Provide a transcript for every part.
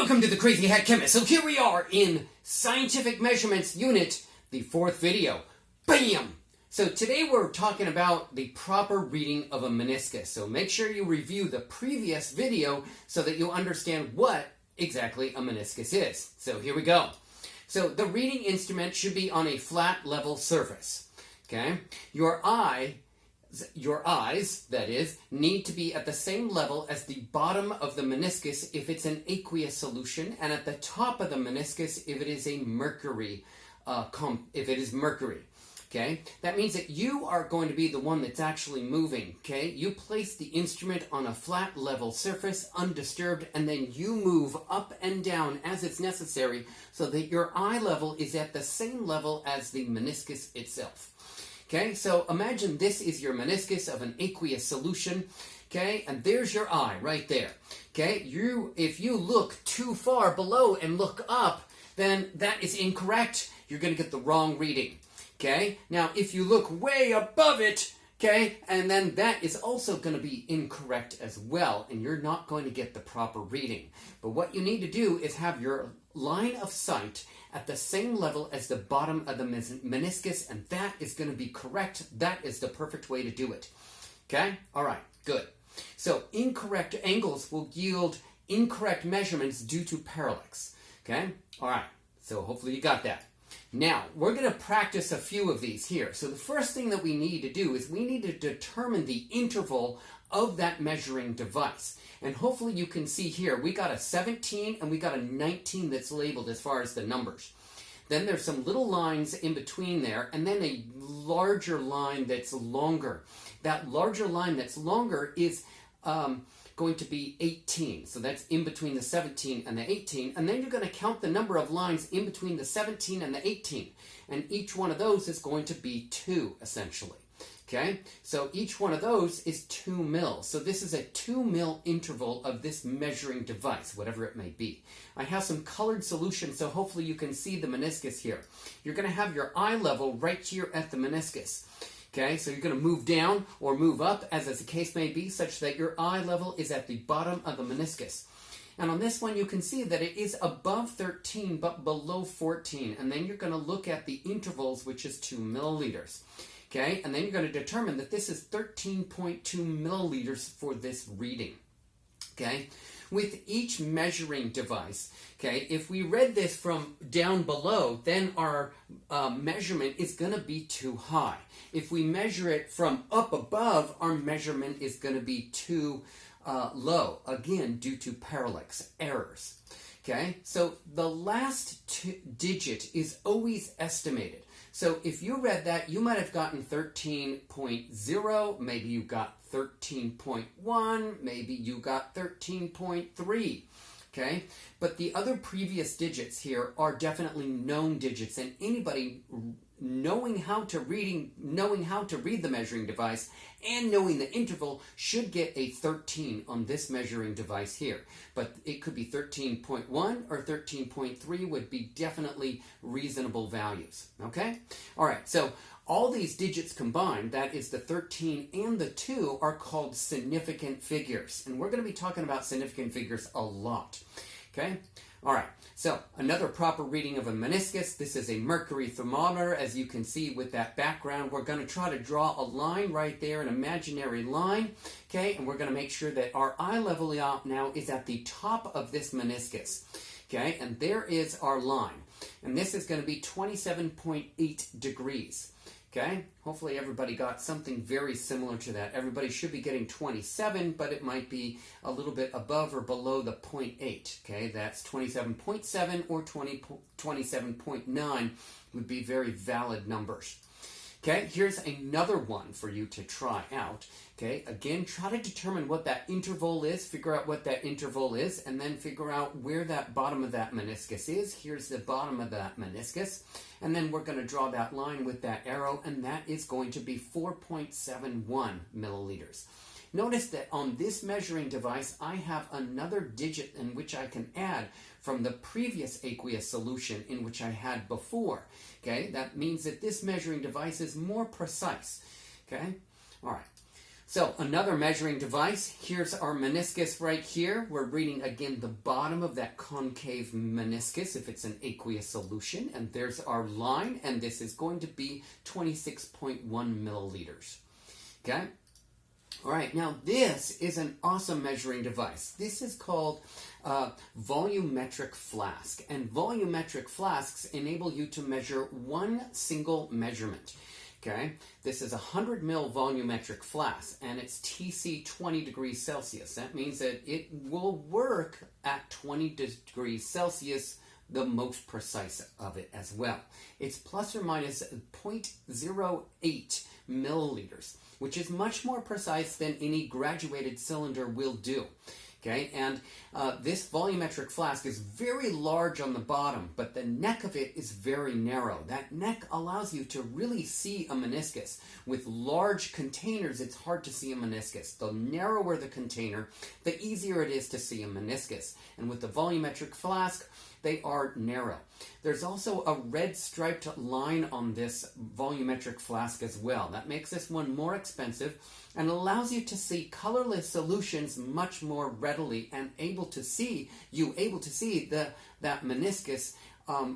Welcome to the Crazy Hat Chemist. So here we are in Scientific Measurements Unit, the 4th video. Bam! So today we're talking about the proper reading of a meniscus. So make sure you review the previous video so that you'll understand what exactly a meniscus is. So here we go. So the reading instrument should be on a flat, level surface. Okay? Your eyes, that is, need to be at the same level as the bottom of the meniscus if it's an aqueous solution, and at the top of the meniscus if it is a mercury. Okay, that means that you are going to be the one that's actually moving. Okay, you place the instrument on a flat, level surface, undisturbed, and then you move up and down as it's necessary so that your eye level is at the same level as the meniscus itself. Okay, so imagine this is your meniscus of an aqueous solution, okay, and there's your eye right there. Okay, if you look too far below and look up, then that is incorrect. You're going to get the wrong reading. Okay, now if you look way above it, okay, and then that is also going to be incorrect as well, and you're not going to get the proper reading. But what you need to do is have your line of sight at the same level as the bottom of the meniscus, and that is going to be correct. That is the perfect way to do it. Okay? All right, good. So incorrect angles will yield incorrect measurements due to parallax. Okay? All right, so hopefully you got that. Now, we're going to practice a few of these here. So the first thing that we need to do is we need to determine the interval of that measuring device. And hopefully you can see here, we got a 17 and we got a 19 that's labeled as far as the numbers. Then there's some little lines in between there, and then a larger line that's longer. That larger line that's longer is going to be 18. So that's in between the 17 and the 18. And then you're going to count the number of lines in between the 17 and the 18. And each one of those is going to be 2, essentially. Okay, so each one of those is 2 mils. So this is a 2 mil interval of this measuring device, whatever it may be. I have some colored solutions, so hopefully you can see the meniscus here. You're going to have your eye level right here at the meniscus. Okay, so you're going to move down or move up, as the case may be, such that your eye level is at the bottom of the meniscus. And on this one, you can see that it is above 13 but below 14. And then you're going to look at the intervals, which is 2 milliliters. Okay, and then you're going to determine that this is 13.2 milliliters for this reading. Okay, with each measuring device, okay, if we read this from down below, then our measurement is going to be too high. If we measure it from up above, our measurement is going to be too low, again, due to parallax errors. Okay, so the last digit is always estimated. So if you read that, you might have gotten 13.0, maybe you got 13.1, maybe you got 13.3, okay? But the other previous digits here are definitely known digits, and anybody knowing how to read the measuring device and knowing the interval should get a 13 on this measuring device here. But it could be 13.1 or 13.3 would be definitely reasonable values. Okay? All right, so all these digits combined, that is the 13 and the 2, are called significant figures. And we're going to be talking about significant figures a lot. Okay? All right, so another proper reading of a meniscus. This is a mercury thermometer, as you can see with that background. We're going to try to draw a line right there, an imaginary line, okay? And we're going to make sure that our eye level now is at the top of this meniscus, okay? And there is our line. And this is going to be 27.8 degrees. Okay, hopefully everybody got something very similar to that. Everybody should be getting 27, but it might be a little bit above or below the 0.8. Okay, that's 27.7 or 27.9 would be very valid numbers. Okay, here's another one for you to try out. Okay, again, try to determine what that interval is, figure out what that interval is, and then figure out where that bottom of that meniscus is. Here's the bottom of that meniscus, and then we're going to draw that line with that arrow, and that is going to be 4.71 milliliters. Notice that on this measuring device, I have another digit in which I can add from the previous aqueous solution in which I had before. Okay, that means that this measuring device is more precise. Okay, all right. So another measuring device, here's our meniscus right here. We're reading again the bottom of that concave meniscus if it's an aqueous solution. And there's our line, and this is going to be 26.1 milliliters. Okay? All right, now this is an awesome measuring device. This is called volumetric flask. And volumetric flasks enable you to measure one single measurement. Okay, this is a 100 ml volumetric flask, and it's TC 20 degrees Celsius. That means that it will work at 20 degrees Celsius, the most precise of it as well. It's plus or minus 0.08 milliliters, which is much more precise than any graduated cylinder will do. Okay, and this volumetric flask is very large on the bottom, but the neck of it is very narrow. That neck allows you to really see a meniscus. With large containers, it's hard to see a meniscus. The narrower the container, the easier it is to see a meniscus. And with the volumetric flask, they are narrow. There's also a red striped line on this volumetric flask as well. That makes this one more expensive and allows you to see colorless solutions much more readily and able to see that meniscus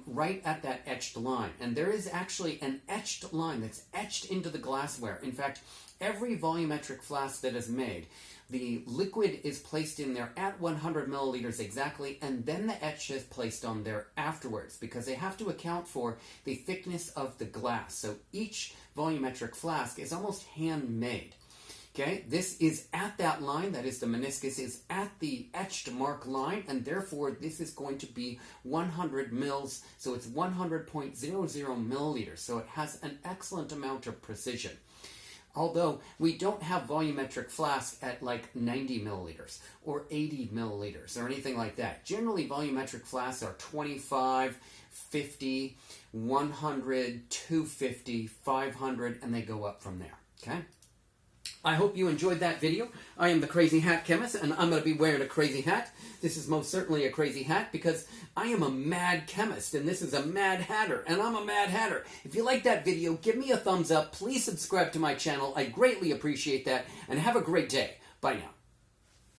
right at that etched line. And there is actually an etched line that's etched into the glassware. In fact, every volumetric flask that is made, the liquid is placed in there at 100 milliliters exactly, and then the etch is placed on there afterwards because they have to account for the thickness of the glass. So each volumetric flask is almost handmade. Okay, this is at that line, that is the meniscus is at the etched mark line, and therefore this is going to be 100 mils, so it's 100.00 milliliters, so it has an excellent amount of precision. Although we don't have volumetric flasks at like 90 milliliters or 80 milliliters or anything like that. Generally, volumetric flasks are 25, 50, 100, 250, 500, and they go up from there. Okay? I hope you enjoyed that video. I am the Crazy Hat Chemist, and I'm going to be wearing a crazy hat. This is most certainly a crazy hat because I am a mad chemist, and this is a mad hatter, and I'm a mad hatter. If you like that video, give me a thumbs up. Please subscribe to my channel. I greatly appreciate that, and have a great day. Bye now.